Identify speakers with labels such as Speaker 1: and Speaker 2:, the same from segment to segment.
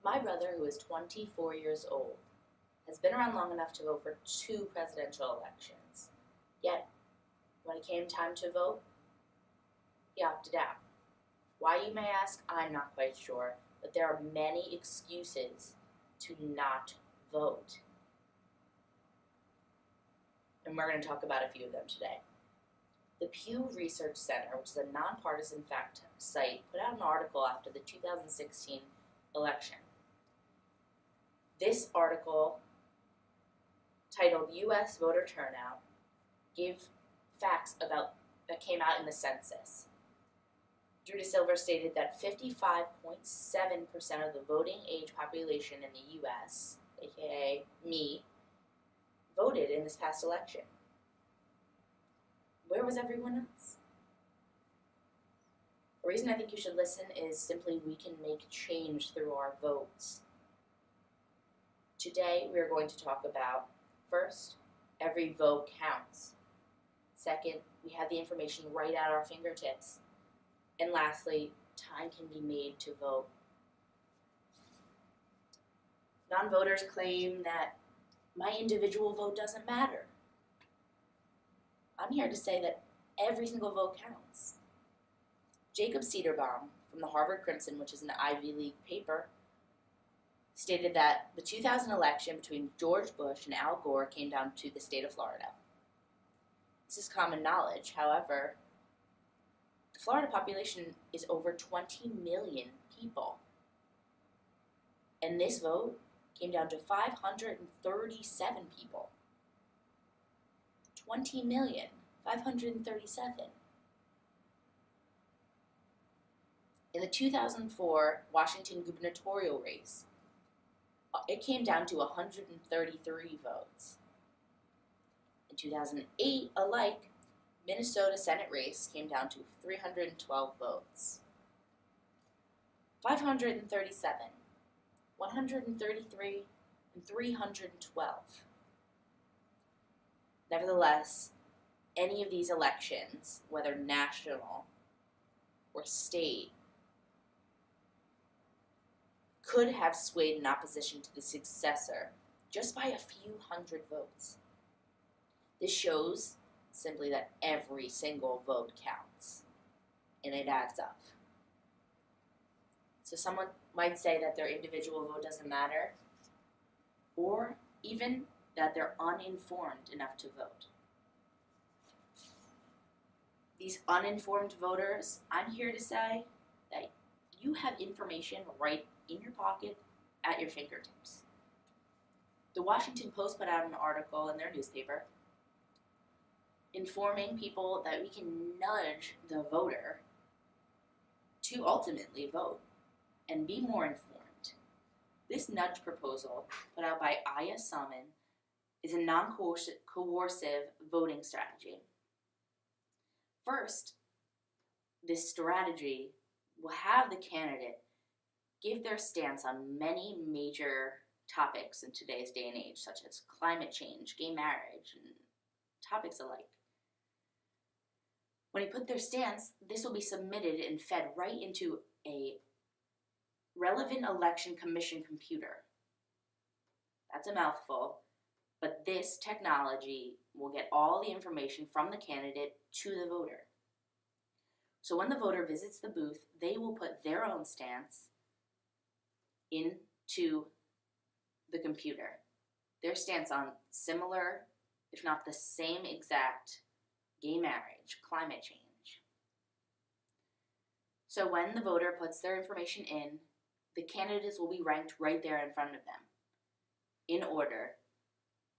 Speaker 1: My brother, who is 24 years old, has been around long enough to vote for two presidential elections. Yet, when it came time to vote, he opted out. Why, you may ask, I'm not quite sure, but there are many excuses to not vote. And we're going to talk about a few of them today. The Pew Research Center, which is a nonpartisan fact site, put out an article after the 2016 election. This article, titled U.S. Voter Turnout, gave facts about that came out in the census. Drew DeSilver stated that 55.7% of the voting age population in the U.S., aka me, voted in this past election. Where was everyone else? The reason I think you should listen is simply we can make change through our votes. Today we are going to talk about, first, every vote counts. Second, we have the information right at our fingertips. And lastly, time can be made to vote. Non-voters claim that my individual vote doesn't matter. I'm here to say that every single vote counts. Jacob Cedarbaum from the Harvard Crimson, which is an Ivy League paper, stated that the 2000 election between George Bush and Al Gore came down to the state of Florida. This is common knowledge. However, the Florida population is over 20 million people. And this vote came down to 537 people. 20 million, 537. In the 2004 Washington gubernatorial race, it came down to 133 votes. In 2008, alike, Minnesota Senate race came down to 312 votes. 537, 133, and 312. Nevertheless, any of these elections, whether national or state, could have swayed in opposition to the successor just by a few hundred votes. This shows simply that every single vote counts, and it adds up. So someone might say that their individual vote doesn't matter, or even that they're uninformed enough to vote. These uninformed voters, I'm here to say that you have information right in your pocket at your fingertips. The Washington Post put out an article in their newspaper informing people that we can nudge the voter to ultimately vote and be more informed. This nudge proposal, put out by Aya Salmon, is a non-coercive voting strategy. First, this strategy will have the candidate give their stance on many major topics in today's day and age, such as climate change, gay marriage, and topics alike. When they put their stance, this will be submitted and fed right into a relevant election commission computer. That's a mouthful, but this technology will get all the information from the candidate to the voter. So when the voter visits the booth, they will put their own stance into the computer. Their stance on similar, if not the same exact, gay marriage, climate change. So when the voter puts their information in, the candidates will be ranked right there in front of them, in order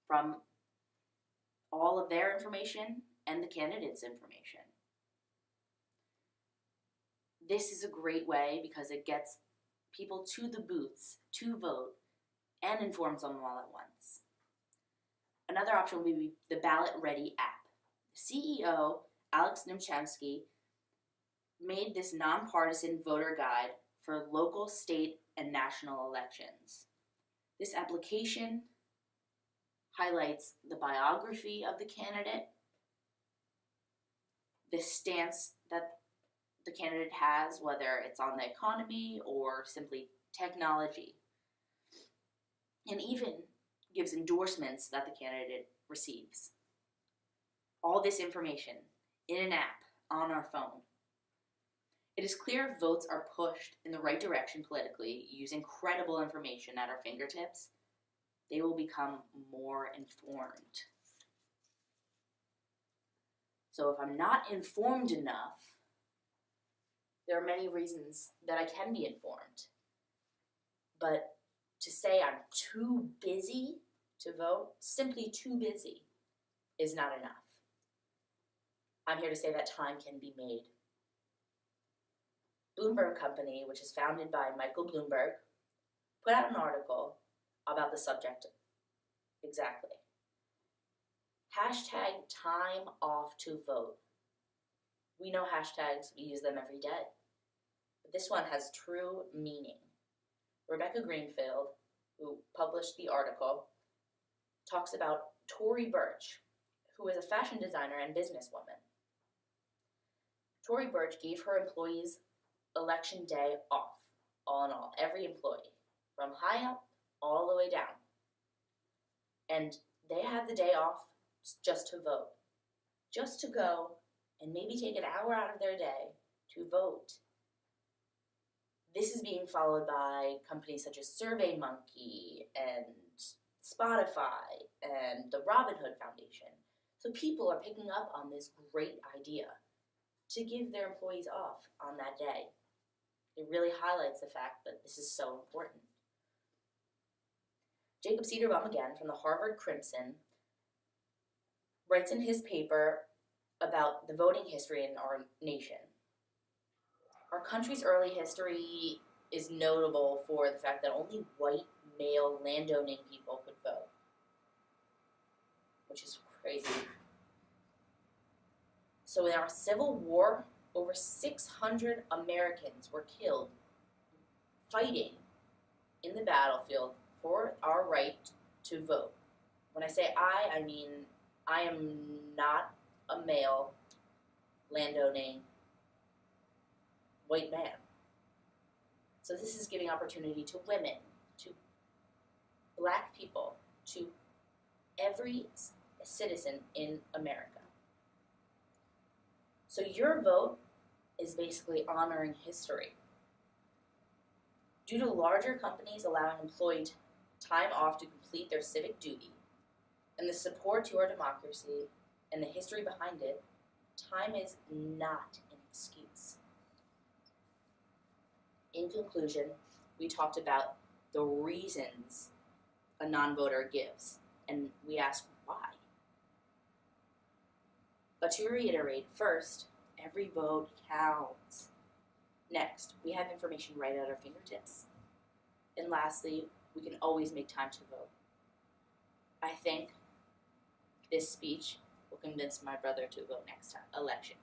Speaker 1: from all of their information and the candidate's information. This is a great way because it gets people to the booths to vote and informs them all at once. Another option will be the Ballot Ready app. The CEO, Alex Nimchansky, made this nonpartisan voter guide for local, state, and national elections. This application highlights the biography of the candidate, the stance that the candidate has, whether it's on the economy or simply technology. and even gives endorsements that the candidate receives. All this information in an app on our phone. It is clear if votes are pushed in the right direction politically, using credible information at our fingertips, they will become more informed. So if I'm not informed enough, there are many reasons that I can be informed. But to say I'm too busy to vote, simply too busy, is not enough. I'm here to say that time can be made. Bloomberg Company, which is founded by Michael Bloomberg, put out an article about the subject exactly. Hashtag time off to vote. We know hashtags, we use them every day. But this one has true meaning. Rebecca Greenfield, who published the article, talks about Tory Burch, who is a fashion designer and businesswoman. Tory Burch gave her employees election day off, all in all, every employee, from high up all the way down. And they had the day off just to vote, just to go and maybe take an hour out of their day to vote. This is being followed by companies such as SurveyMonkey and Spotify and the Robinhood Foundation. So people are picking up on this great idea to give their employees off on that day. It really highlights the fact that this is so important. Jacob Cederbaum, again, from the Harvard Crimson, writes in his paper about the voting history in our nation. Our country's early history is notable for the fact that only white, male, landowning people could vote, which is crazy. So in our Civil War, over 600 Americans were killed fighting in the battlefield for our right to vote. When I say I mean I am not a male, landowning, white man. So this is giving opportunity to women, to black people, to every citizen in America. So your vote is basically honoring history. Due to larger companies allowing employees time off to complete their civic duty, and the support to our democracy and the history behind it, time is not an excuse. In conclusion, we talked about the reasons a non-voter gives, and we asked why. But to reiterate, first, every vote counts. Next, we have information right at our fingertips. And lastly, we can always make time to vote. I think this speech will convince my brother to vote next time election.